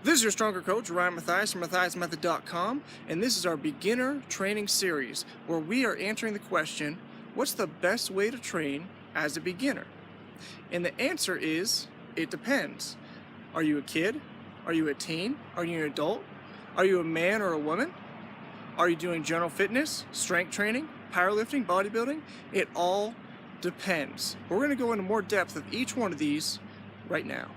This is your Stronger Coach, Ryan Mathias from MathiasMethod.com, and this is our beginner training series where we are answering the question, what's the best way to train as a beginner? And the answer is, it depends. Are you a kid? Are you a teen? Are you an adult? Are you a man or a woman? Are you doing general fitness, strength training, powerlifting, bodybuilding? It all depends. We're going to go into more depth of each one of these right now.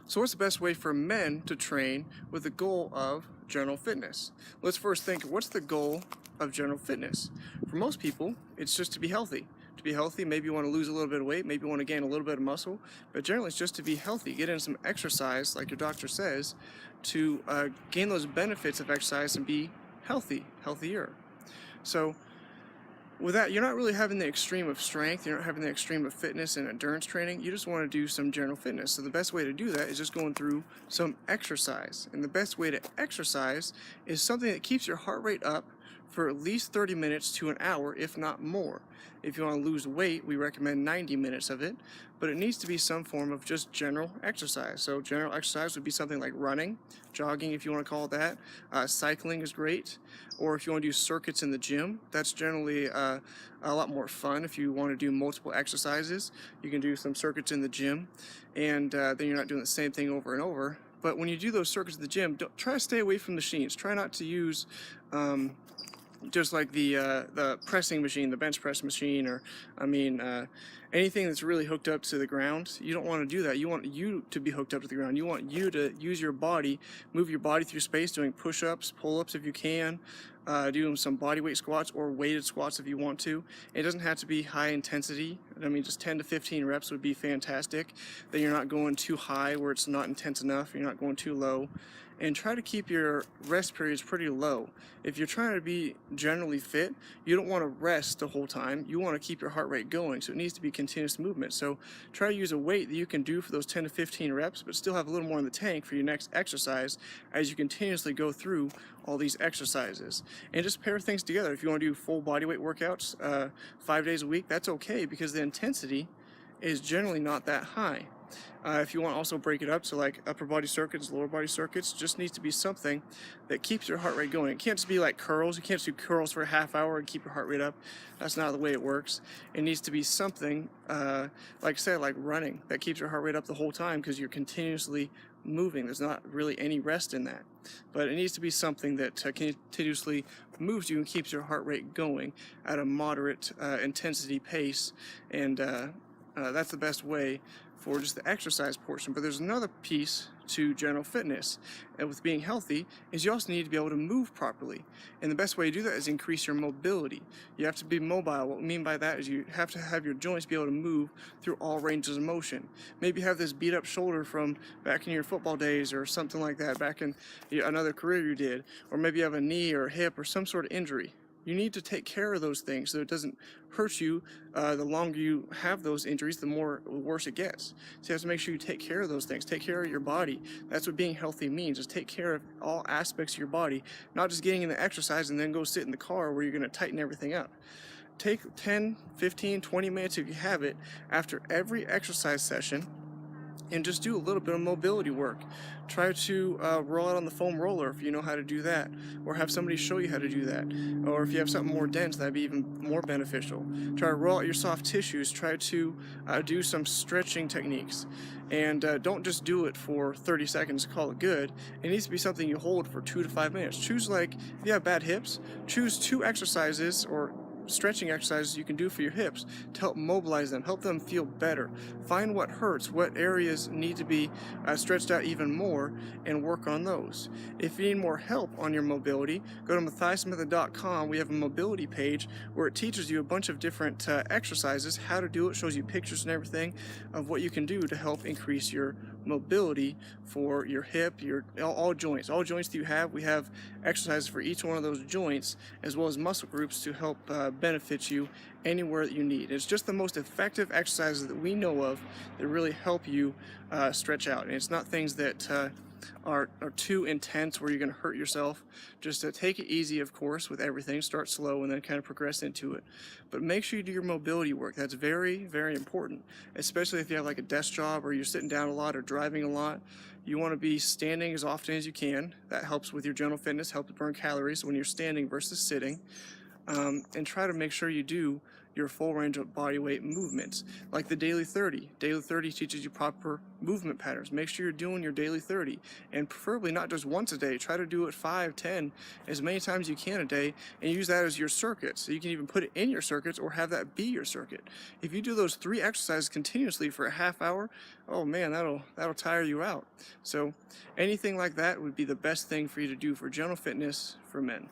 So what's the best way for men to train with the goal of general fitness? Let's first think, what's the goal of general fitness? For most people, it's just to be healthy. To be healthy, maybe you want to lose a little bit of weight, maybe you want to gain a little bit of muscle, but generally it's just to be healthy. Get in some exercise, like your doctor says, to gain those benefits of exercise and be healthier. So with that, you're not really having the extreme of strength, you're not having the extreme of fitness and endurance training, you just want to do some general fitness. So the best way to do that is just going through some exercise. And the best way to exercise is something that keeps your heart rate up for at least 30 minutes to an hour, if not more. If you want to lose weight, we recommend 90 minutes of it, but it needs to be some form of just general exercise. So general exercise would be something like running, jogging if you want to call it that, cycling is great, or if you want to do circuits in the gym, that's generally a lot more fun. If you want to do multiple exercises, you can do some circuits in the gym, and then you're not doing the same thing over and over. But when you do those circuits in the gym, try to stay away from machines. Try not to use just like the pressing machine, the bench press machine, or anything that's really hooked up to the ground. You don't want to do that. You want you to be hooked up to the ground. You want you to use your body, move your body through space, doing push-ups, pull-ups if you can, doing some body weight squats or weighted squats if you want to. It doesn't have to be high intensity. Just 10 to 15 reps would be fantastic. Then you're not going too high where it's not intense enough. You're not going too low. And try to keep your rest periods pretty low. If you're trying to be generally fit, you don't want to rest the whole time. You want to keep your heart rate going, so it needs to be continuous movement. So try to use a weight that you can do for those 10 to 15 reps, but still have a little more in the tank for your next exercise as you continuously go through all these exercises. And just pair things together. If you want to do full body weight workouts 5 days a week, that's okay because the intensity is generally not that high. If you want to also break it up, so like upper body circuits, lower body circuits, just needs to be something that keeps your heart rate going. It can't just be like curls. You can't just do curls for a half hour and keep your heart rate up. That's not the way it works. It needs to be something, like I said, like running, that keeps your heart rate up the whole time because you're continuously moving. There's not really any rest in that. But it needs to be something that continuously moves you and keeps your heart rate going at a moderate intensity pace, and that's the best way for just the exercise portion. But there's another piece to general fitness, and with being healthy is you also need to be able to move properly, and the best way to do that is increase your mobility. You have to be mobile. What we mean by that is you have to have your joints be able to move through all ranges of motion. Maybe you have this beat up shoulder from back in your football days or something like that, back in another career you did, or maybe you have a knee or a hip or some sort of injury. You need to take care of those things so it doesn't hurt you. The longer you have those injuries, the worse it gets. So you have to make sure you take care of those things. Take care of your body. That's what being healthy means, is take care of all aspects of your body, not just getting in the exercise and then go sit in the car where you're going to tighten everything up. Take 10, 15, 20 minutes if you have it after every exercise session and just do a little bit of mobility work. Try to roll out on the foam roller if you know how to do that, or have somebody show you how to do that. Or if you have something more dense, that'd be even more beneficial. Try to roll out your soft tissues. Try to do some stretching techniques. And don't just do it for 30 seconds and call it good. It needs to be something you hold for 2 to 5 minutes. Choose, like, if you have bad hips, choose 2 exercises or stretching exercises you can do for your hips to help mobilize them, help them feel better. Find what hurts, what areas need to be stretched out even more, and work on those. If you need more help on your mobility, go to MathiasMethod.com. We have a mobility page where it teaches you a bunch of different exercises, how to do it, shows you pictures and everything of what you can do to help increase your mobility for your hip, your all joints that you have. We have exercises for each one of those joints, as well as muscle groups to help benefit you anywhere that you need. It's just the most effective exercises that we know of that really help you stretch out, and it's not things that are too intense where you're going to hurt yourself. Just to take it easy, of course, with everything. Start slow and then kind of progress into it. But make sure you do your mobility work. That's very, very important, especially if you have like a desk job or you're sitting down a lot or driving a lot. You want to be standing as often as you can. That helps with your general fitness, helps burn calories when you're standing versus sitting. And try to make sure you do your full range of body weight movements, like the Daily 30. Daily 30 teaches you proper movement patterns. Make sure you're doing your Daily 30, and preferably not just once a day. Try to do it 5, 10, as many times as you can a day, and use that as your circuit. So you can even put it in your circuits or have that be your circuit. If you do those 3 exercises continuously for a half hour, oh man, that'll tire you out. So anything like that would be the best thing for you to do for general fitness for men.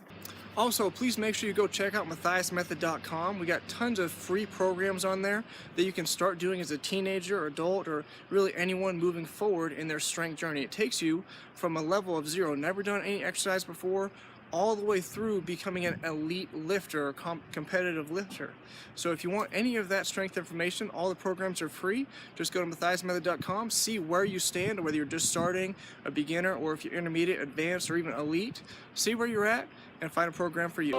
Also, please make sure you go check out MatthiasMethod.com. We got tons of free programs on there that you can start doing as a teenager or adult or really anyone moving forward in their strength journey. It takes you from a level of 0, never done any exercise before, all the way through becoming an elite lifter or competitive lifter. So if you want any of that strength information, all the programs are free. Just go to MatthiasMethod.com, see where you stand, whether you're just starting, a beginner, or if you're intermediate, advanced, or even elite. See where you're at and find a program for you.